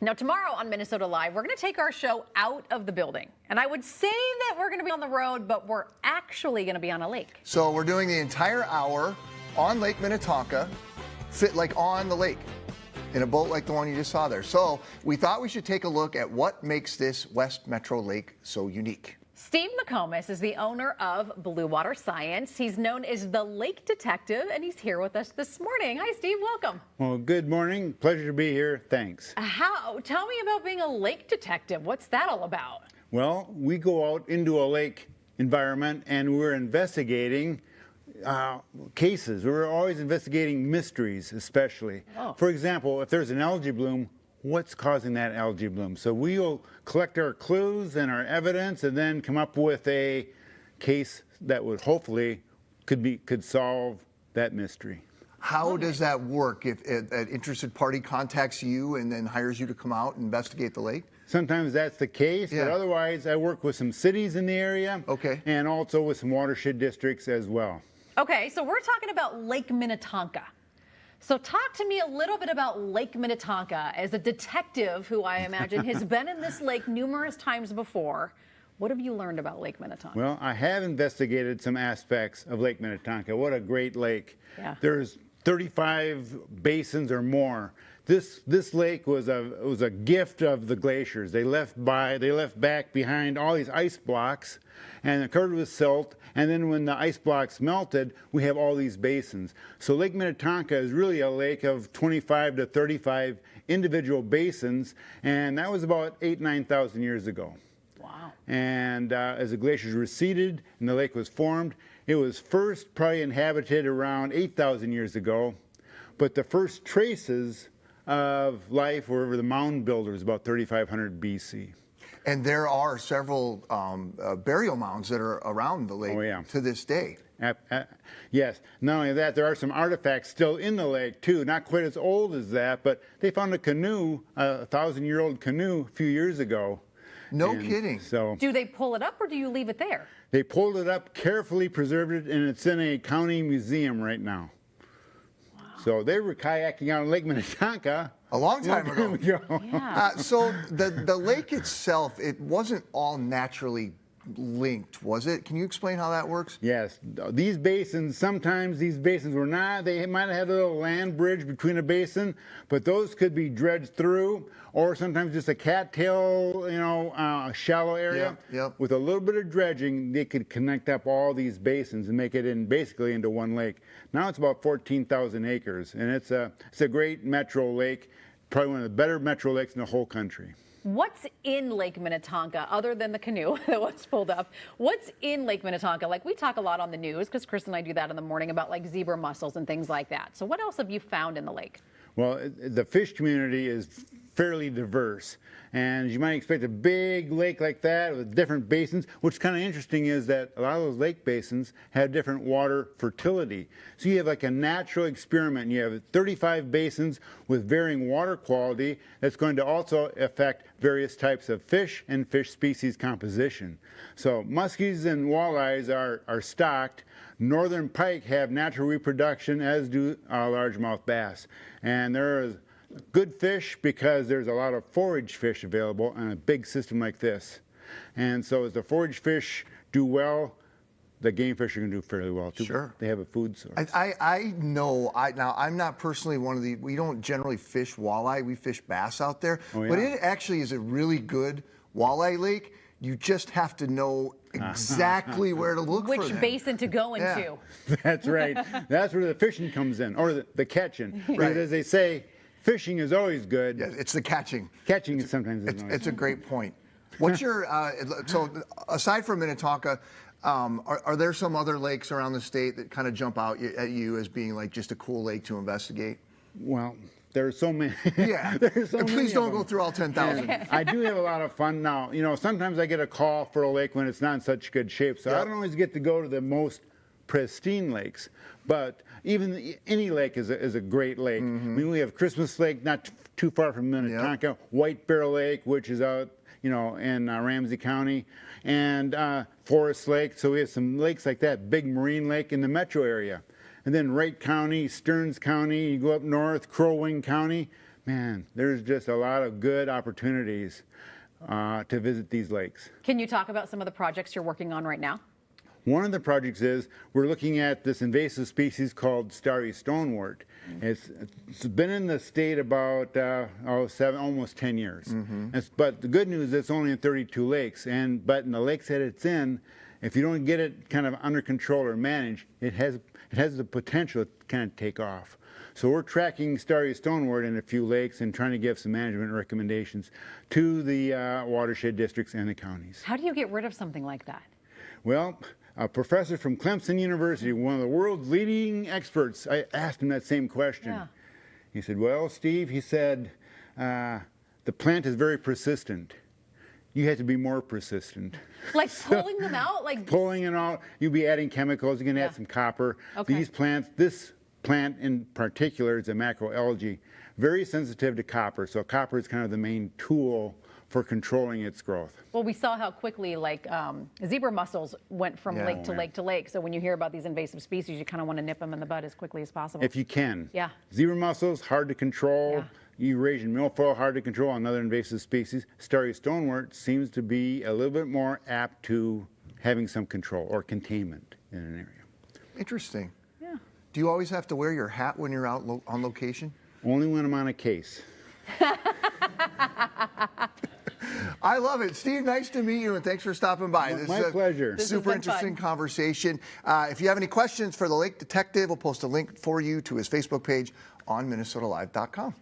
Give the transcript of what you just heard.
Now, tomorrow on Minnesota Live, we're going to take our show out of the building. And I would say that we're going to be on the road, but we're actually going to be on a lake. So we're doing the entire hour on Lake Minnetonka, like on the lake, in a boat like the one you just saw there. So we thought we should take a look at what makes this West Metro Lake so unique. Steve McComas is the owner of Blue Water Science. He's known as the Lake Detective, and he's here with us this morning. Hi, Steve. Welcome. Well, good morning. Pleasure to be here. Thanks. Tell me about being a lake detective. What's that all about? Well, we go out into a lake environment and we're investigating cases. We're always investigating mysteries, especially. Oh. For example, if there's an algae bloom, what's causing that algae bloom? So we'll collect our clues and our evidence and then come up with a case that would hopefully could solve that mystery. How does that work if an interested party contacts you and then hires you to come out and investigate the lake? Sometimes that's the case, Yeah. but otherwise I work with some cities in the area. Okay. And also with some watershed districts as well. Okay, so we're talking about Lake Minnetonka. So talk to me a little bit about Lake Minnetonka. As a detective who I imagine has been in this lake numerous times before, what have you learned about Lake Minnetonka? Well, I have investigated some aspects of Lake Minnetonka. What a great lake. Yeah. There's 35 basins or more. This lake was a gift of the glaciers. They left back behind all these ice blocks and they're covered with silt. And then when the ice blocks melted, we have all these basins. So Lake Minnetonka is really a lake of 25 to 35 individual basins, and that was about 9,000 years ago. Wow. And as the glaciers receded and the lake was formed, it was first probably inhabited around 8,000 years ago, but the first traces of life were over the mound builders about 3,500 BC. And there are several burial mounds that are around the lake to this day. Yes. Not only that, there are some artifacts still in the lake too. Not quite as old as that, but they found a canoe, a 1,000-year-old canoe, a few years ago. No kidding. So Do they pull it up or do you leave it there? they pulled it up, carefully preserved it, and it's in a county museum right now. Wow. So they were kayaking out on Lake Minnetonka A long time ago. Yeah. So the lake itself, it wasn't all naturally linked, was it? Can you explain how that works? Yes, these basins, sometimes these basins were not, they might have had a little land bridge between a basin, but those could be dredged through, or sometimes just a cattail, shallow area. Yep. With a little bit of dredging, they could connect up all these basins and make it basically into one lake. Now it's about 14,000 acres, and it's a great metro lake, probably one of the better metro lakes in the whole country. What's in Lake Minnetonka other than the canoe that was pulled up? What's in Lake Minnetonka? Like, we talk a lot on the news because Chris and I do that in the morning about like zebra mussels and things like that. So what else have you found in the lake? Well, the fish community is fairly diverse, and you might expect a big lake like that with different basins. What's kind of interesting is that a lot of those lake basins have different water fertility. So you have like a natural experiment. You have 35 basins with varying water quality that's going to also affect various types of fish and fish species composition. So muskies and walleyes are stocked. Northern pike have natural reproduction, as do largemouth bass. And there is good fish because there's a lot of forage fish available on a big system like this. And so as the forage fish do well, the game fish are going to do fairly well too. Sure. They have a food source. I know, now I'm not personally we don't generally fish walleye, we fish bass out there. Oh, yeah. But it actually is a really good walleye lake. You just have to know exactly where to look for them. Which basin to go into? Yeah. That's right. That's where the fishing comes in, or the catching. Right. Because as they say, fishing is always good. Yeah, it's the catching. Catching is sometimes isn't always It's a great point. What's your, so aside from Minnetonka, are there some other lakes around the state that kind of jump out at you as being like just a cool lake to investigate? Well, there's so many. Yeah. There's so And many please of don't go them. through all 10,000. And I do have a lot of fun now. Sometimes I get a call for a lake when it's not in such good shape, so I don't always get to go to the most pristine lakes. But even any lake is a great lake. I mean, we have Christmas Lake, not too far from Minnetonka, White Bear Lake, which is out, in Ramsey County, and Forest Lake. So we have some lakes like that, Big Marine Lake in the metro area. And then Wright County, Stearns County, you go up north, Crow Wing County. man, there's just a lot of good opportunities to visit these lakes. Can you talk about some of the projects you're working on right now? One of the projects is we're looking at this invasive species called starry stonewort. It's been in the state about almost 10 years. But the good news is it's only in 32 lakes. But in the lakes that it's in, if you don't get it kind of under control or managed, it has the potential to kind of take off. So we're tracking starry stonewort in a few lakes and trying to give some management recommendations to the watershed districts and the counties. How do you get rid of something like that? Well, a professor from Clemson University, one of the world's leading experts, I asked him that same question. Yeah. He said, well, Steve, he said, the plant is very persistent. You have to be more persistent. Like pulling them out? Like Pulling it out, you'll be adding chemicals, you can add some copper. Okay. These plants, this plant in particular is a macroalgae, very sensitive to copper. So copper is kind of the main tool for controlling its growth. Well, we saw how quickly zebra mussels went from lake to lake to lake. So when you hear about these invasive species, you kind of want to nip them in the bud as quickly as possible. If you can. Yeah. Zebra mussels, hard to control. Yeah. Eurasian milfoil, hard to control. Another invasive species. Starry stonewort seems to be a little bit more apt to having some control or containment in an area. Interesting. Yeah. Do you always have to wear your hat when you're out on location? Only when I'm on a case. I love it. Steve, nice to meet you, and thanks for stopping by. My pleasure. This has Super been interesting fun. conversation. If you have any questions for the Lake Detective, we'll post a link for you to his Facebook page on MinnesotaLive.com.